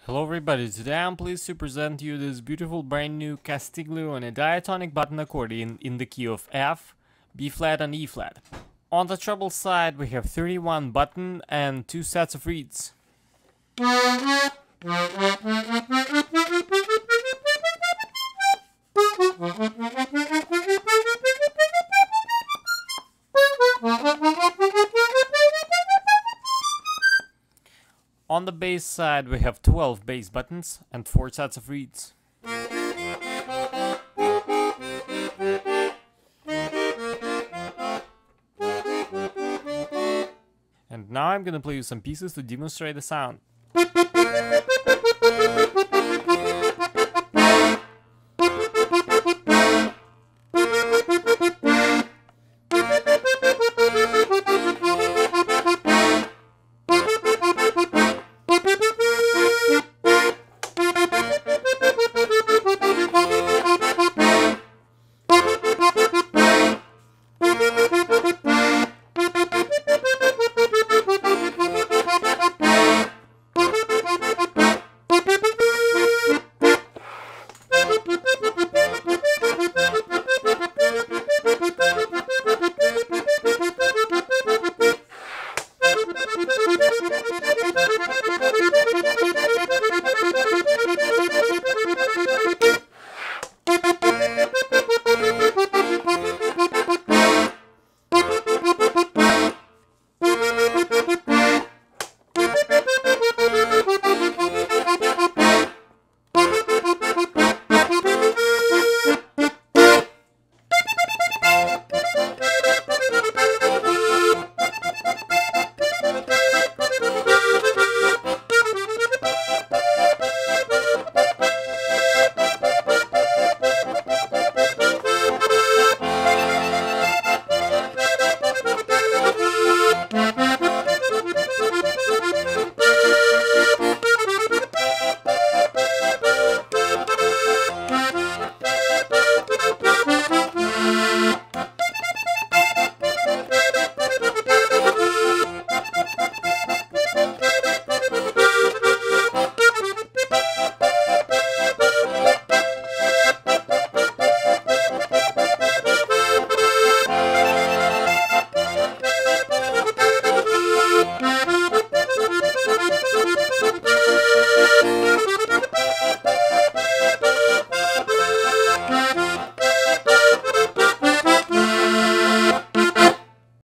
Hello everybody, today I'm pleased to present you this beautiful brand new Castiglio on a diatonic button accordion in the key of F, B flat and E flat. On the treble side we have 31 button and 2 sets of reeds. On the bass side we have 12 bass buttons and 4 sets of reeds. And now I'm gonna play you some pieces to demonstrate the sound.